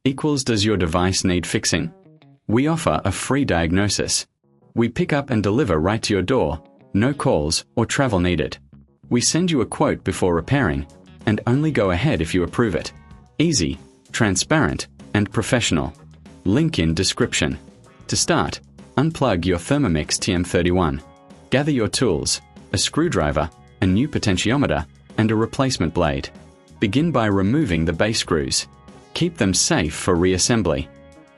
equals does your device need fixing? We offer a free diagnosis. We pick up and deliver right to your door, no calls or travel needed. We send you a quote before repairing, and only go ahead if you approve it. Easy, transparent, and professional. Link in description. To start, unplug your Thermomix TM31. Gather your tools, a screwdriver, a new potentiometer, and a replacement blade. Begin by removing the base screws. Keep them safe for reassembly.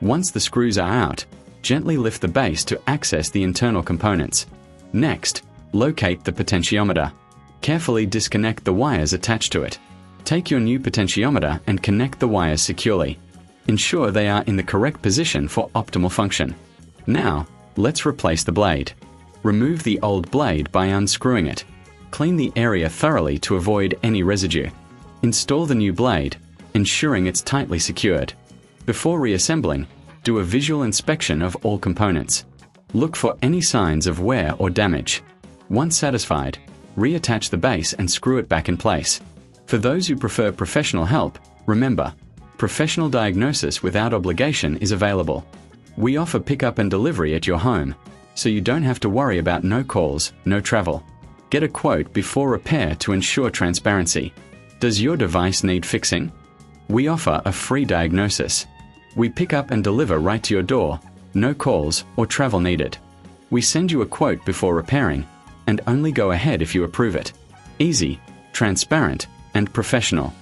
Once the screws are out, gently lift the base to access the internal components. Next, locate the potentiometer. Carefully disconnect the wires attached to it. Take your new potentiometer and connect the wires securely. Ensure they are in the correct position for optimal function. Now, let's replace the blade. Remove the old blade by unscrewing it. Clean the area thoroughly to avoid any residue. Install the new blade, ensuring it's tightly secured. Before reassembling, do a visual inspection of all components. Look for any signs of wear or damage. Once satisfied, reattach the base and screw it back in place. For those who prefer professional help, remember, professional diagnosis without obligation is available. We offer pickup and delivery at your home, so you don't have to worry about no calls, no travel. Get a quote before repair to ensure transparency. Does your device need fixing? We offer a free diagnosis. We pick up and deliver right to your door, no calls or travel needed. We send you a quote before repairing, and only go ahead if you approve it. Easy, transparent, and professional.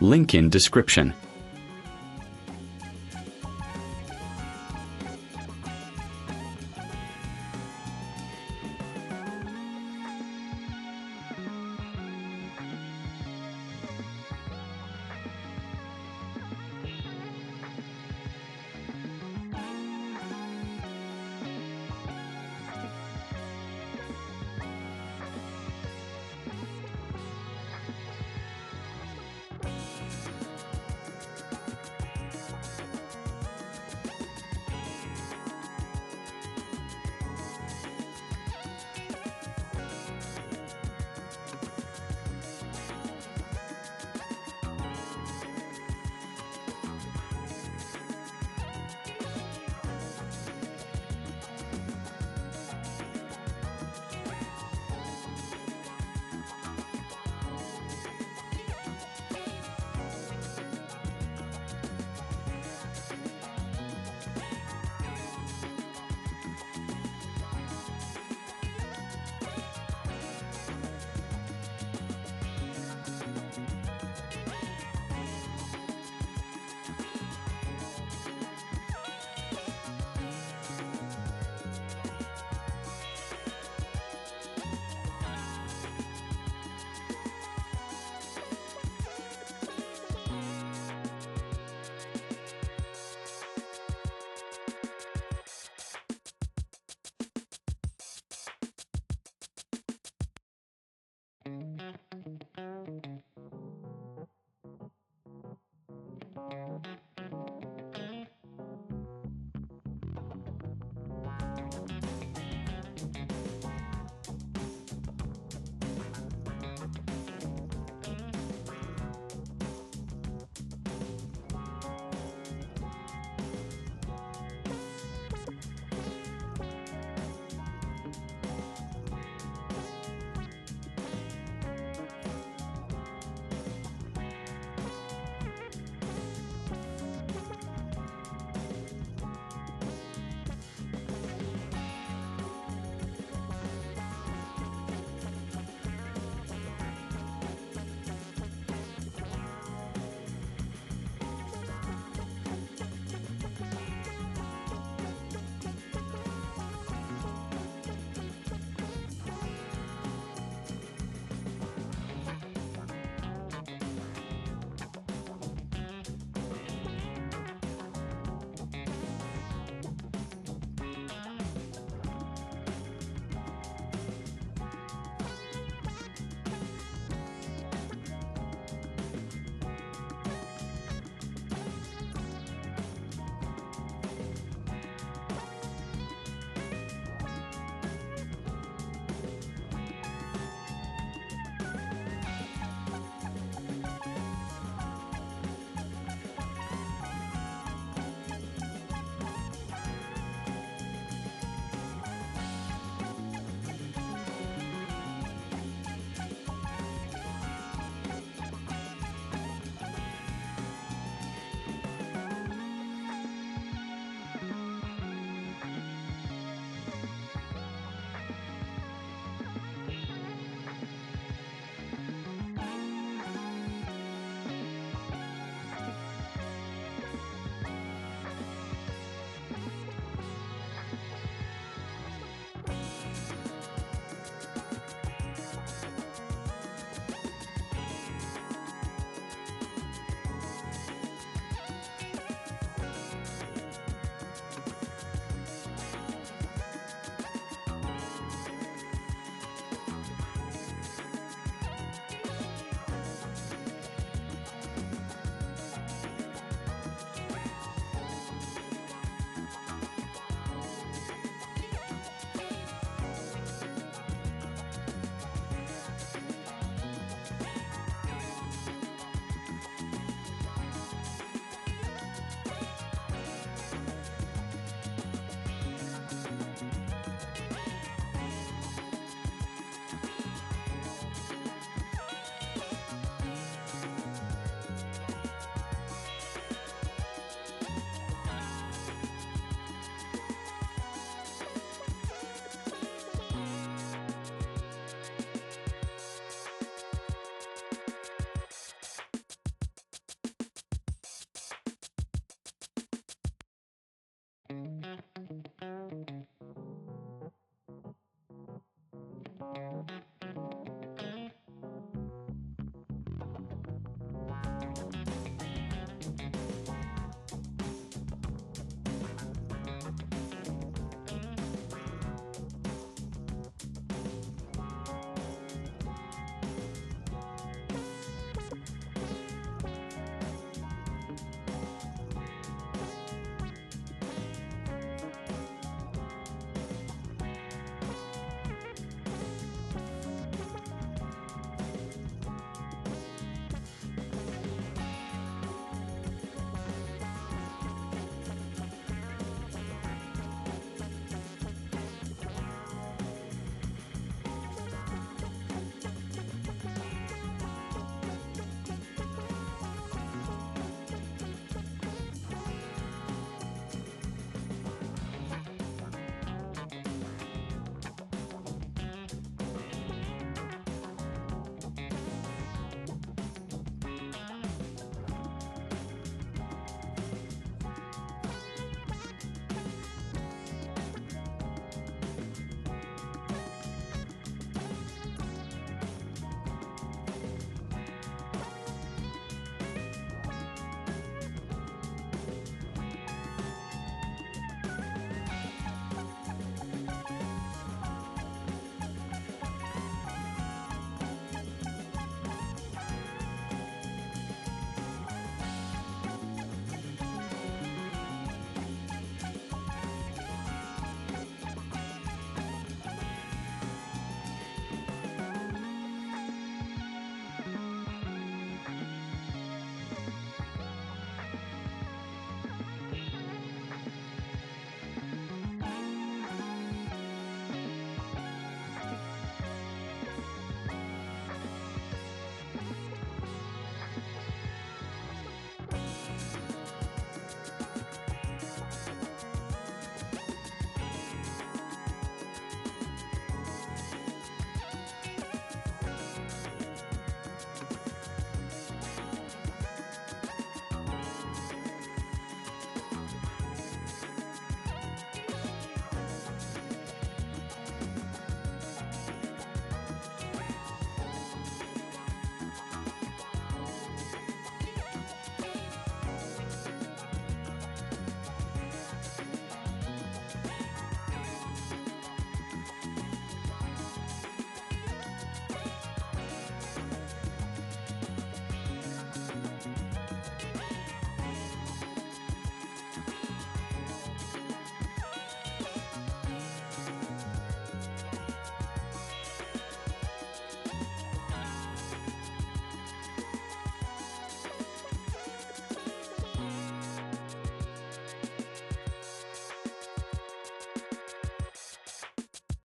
Link in description.